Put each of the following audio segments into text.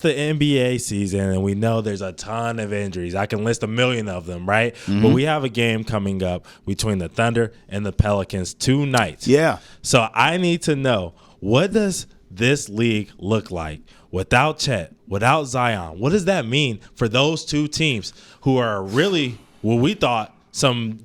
the NBA season, and we know there's a ton of injuries. I can list a million of them, right? But we have a game coming up between the Thunder and the Pelicans tonight. Yeah. So I need to know, what does this league look like without Chet, without Zion? What does that mean for those two teams who are really, what we thought, some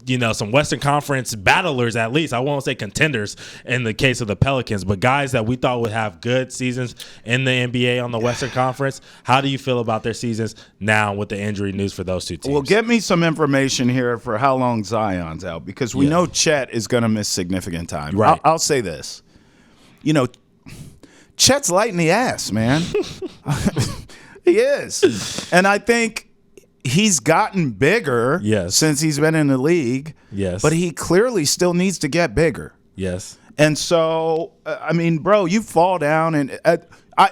Western Conference battlers, at least? I won't say contenders in the case of the Pelicans, but guys that we thought would have good seasons in the NBA on the Western Conference. How do you feel about their seasons now with the injury news for those two teams? Well, get me some information here for how long Zion's out, because we know Chet is going to miss significant time. Right. I'll say this. Chet's light in the ass, man. He is. And I think he's gotten bigger since he's been in the league. Yes. But he clearly still needs to get bigger. Yes. And so, I mean, bro, you fall down. And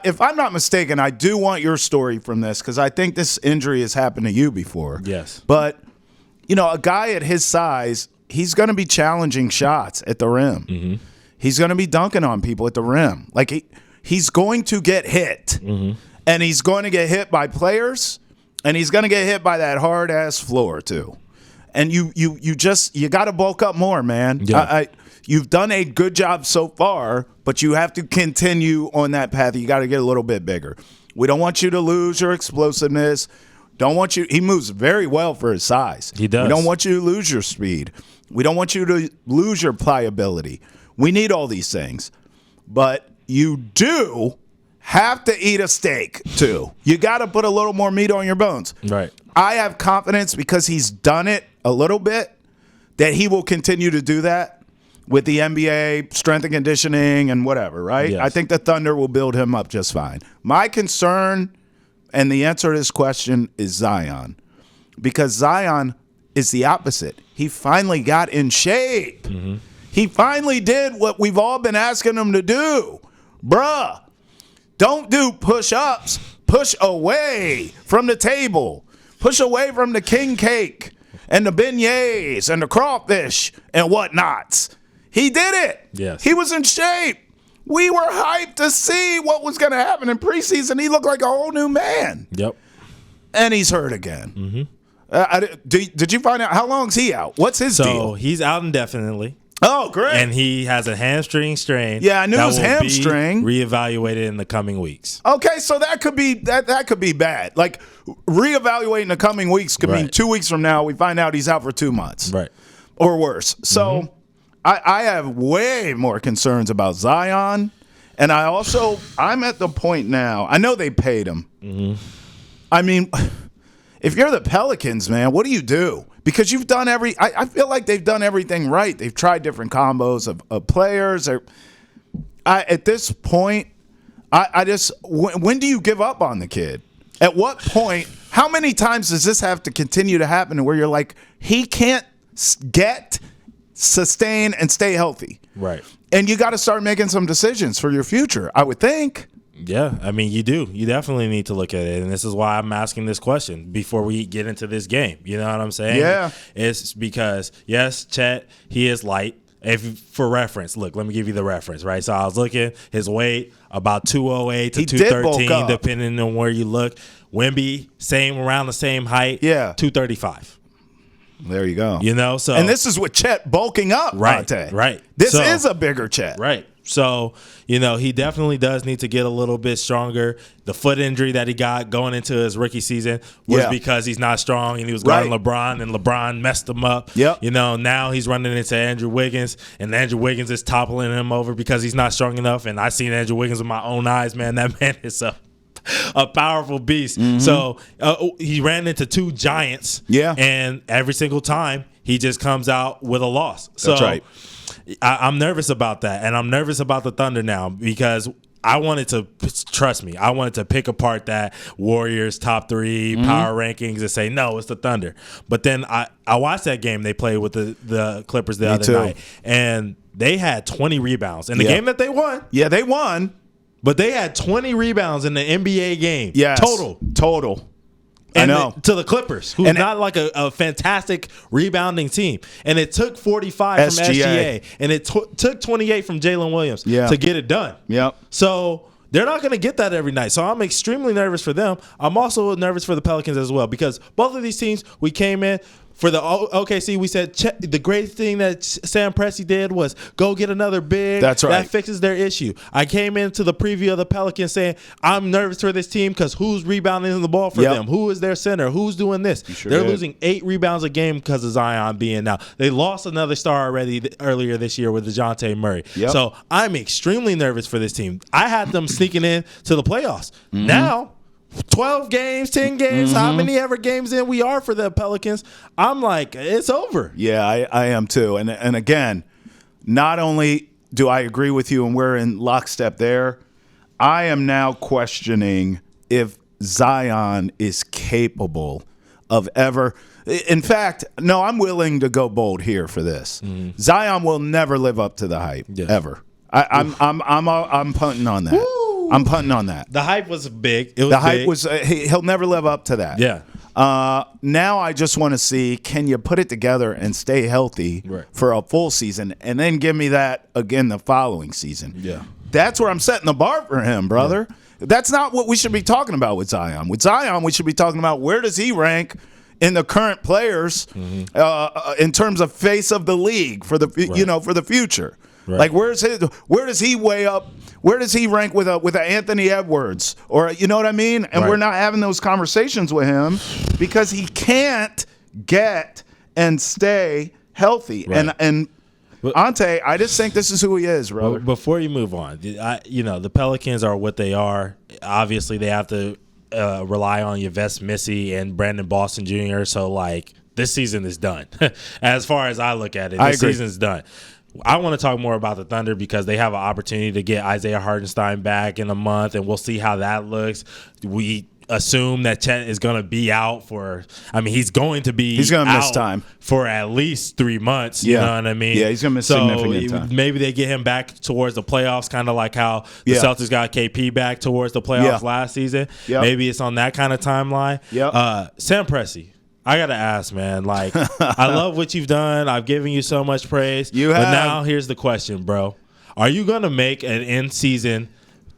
if I'm not mistaken, I do want your story from this, because I think this injury has happened to you before. Yes. But, a guy at his size, he's going to be challenging shots at the rim. Mm-hmm. He's going to be dunking on people at the rim. Like, he's going to get hit. Mm-hmm. And he's going to get hit by players. And he's going to get hit by that hard-ass floor, too. And you got to bulk up more, man. Yeah. You've done a good job so far, but you have to continue on that path. You got to get a little bit bigger. We don't want you to lose your explosiveness. He moves very well for his size. He does. We don't want you to lose your speed. We don't want you to lose your pliability. We need all these things. But you do have to eat a steak, too. You got to put a little more meat on your bones. Right. I have confidence, because he's done it a little bit, that he will continue to do that with the NBA, strength and conditioning and whatever, right? Yes. I think the Thunder will build him up just fine. My concern, and the answer to this question, is Zion. Because Zion is the opposite. He finally got in shape. Mm-hmm. He finally did what we've all been asking him to do. Bruh. Don't do push-ups. Push away from the table. Push away from the king cake and the beignets and the crawfish and whatnots. He did it. Yes. He was in shape. We were hyped to see what was going to happen in preseason. He looked like a whole new man. Yep. And he's hurt again. Mm-hmm. Did you find out how long is he out? What's his deal? So he's out indefinitely. Oh, great. And he has a hamstring strain. Yeah, I knew it was hamstring. Reevaluated in the coming weeks. Okay, so that could be that could be bad. Like, reevaluating in the coming weeks could mean 2 weeks from now we find out he's out for 2 months. Right. Or worse. So I have way more concerns about Zion. And I'm at the point now. I know they paid him. Mm-hmm. I mean, if you're the Pelicans, man, what do? Because you've done I feel like they've done everything right. They've tried different combos of players. At this point, when do you give up on the kid? At what point? How many times does this have to continue to happen where you're like, he can't sustain, and stay healthy? Right. And you got to start making some decisions for your future, I would think. Yeah, I mean, you do. You definitely need to look at it. And this is why I'm asking this question before we get into this game. You know what I'm saying? Yeah. It's because, yes, Chet, he is light. For reference, look, let me give you the reference, right? So I was looking, his weight, about 208 to 213, depending on where you look. Wemby, around the same height. Yeah. 235. There you go. And this is with Chet bulking up, right? Monte. Right. This is a bigger Chet. Right. So, he definitely does need to get a little bit stronger. The foot injury that he got going into his rookie season was because he's not strong, and he was guarding LeBron, and LeBron messed him up. Yep. Now he's running into Andrew Wiggins, and Andrew Wiggins is toppling him over because he's not strong enough. And I've seen Andrew Wiggins with my own eyes, man. That man is a powerful beast. Mm-hmm. So he ran into two giants. Yeah. And every single time he just comes out with a loss. That's right. I'm nervous about that, and I'm nervous about the Thunder now because I wanted to pick apart that Warriors top 3 power rankings and say, no, it's the Thunder. But then I watched that game they played with the Clippers the other night, and they had 20 rebounds in the game that they won. Yeah, they won. But they had 20 rebounds in the NBA game. Yes. Total. I know. To the Clippers, who's not like a fantastic rebounding team. And it took 45 from SGA. And it took 28 from Jalen Williams to get it done. Yep. So They're not going to get that every night. So I'm extremely nervous for them. I'm also nervous for the Pelicans as well because both of these teams, we came in. For the OKC, we said the great thing that Sam Presti did was go get another big. That's right. That fixes their issue. I came into the preview of the Pelicans saying, I'm nervous for this team because who's rebounding the ball for them? Who is their center? Who's doing this? They're losing 8 rebounds a game because of Zion being out. They lost another star already earlier this year with Dejounte Murray. So I'm extremely nervous for this team. I had them sneaking in to the playoffs. Now, 12 games, 10 games, how many ever games in we are for the Pelicans, I'm like, it's over. Yeah, I am too. And again, not only do I agree with you and we're in lockstep there, I am now questioning if Zion is capable of ever. In fact, no, I'm willing to go bold here for this. Zion will never live up to the hype, ever. I'm punting on that. Woo. I'm punting on that. The hype was big. It was the hype was he'll never live up to that. Yeah. Now I just want to see, can you put it together and stay healthy for a full season, and then give me that again the following season. Yeah. That's where I'm setting the bar for him, brother. Yeah. That's not what we should be talking about with Zion. With Zion, we should be talking about where does he rank in the current players in terms of face of the league for the for the future. Right. Like where does he weigh up? Where does he rank with a Anthony Edwards, or you know what I mean? And we're not having those conversations with him because he can't get and stay healthy. Right. And Ante, I just think this is who he is, brother. Before you move on, the Pelicans are what they are. Obviously, they have to rely on Yves Missy and Brandon Boston Jr. So like this season is done. As far as I look at it, this season's done. I want to talk more about the Thunder because they have an opportunity to get Isaiah Hartenstein back in a month, and we'll see how that looks. We assume that Chet is going to be out he's going to miss time for at least 3 months. You know what I mean? Yeah, he's going to miss significant time. Maybe they get him back towards the playoffs, kind of like how the Celtics got KP back towards the playoffs last season. Maybe it's on that kind of timeline. Sam Presti. I gotta ask, man. Like, I love what you've done. I've given you so much praise. You have. But now here's the question, bro. Are you gonna make an in-season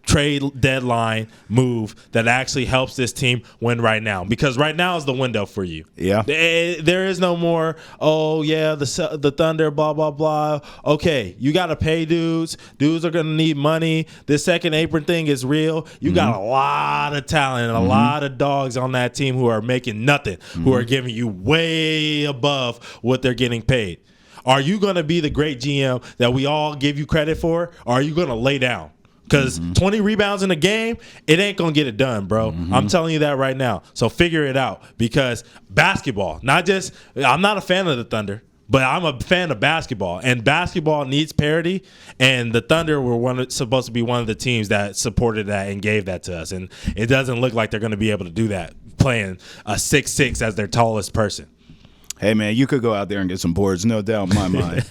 trade deadline move that actually helps this team win right now? Because right now is the window for you. Yeah. There is no more, the Thunder, blah, blah, blah. Okay, you got to pay dudes. Dudes are going to need money. This second apron thing is real. You got a lot of talent and a lot of dogs on that team who are making nothing, who are giving you way above what they're getting paid. Are you going to be the great GM that we all give you credit for, or are you going to lay down? Because 20 rebounds in a game, it ain't going to get it done, bro. I'm telling you that right now. So figure it out. Because basketball, I'm not a fan of the Thunder, but I'm a fan of basketball. And basketball needs parity. And the Thunder were supposed to be one of the teams that supported that and gave that to us. And it doesn't look like they're going to be able to do that, playing a 6'6" as their tallest person. Hey, man, you could go out there and get some boards, no doubt in my mind.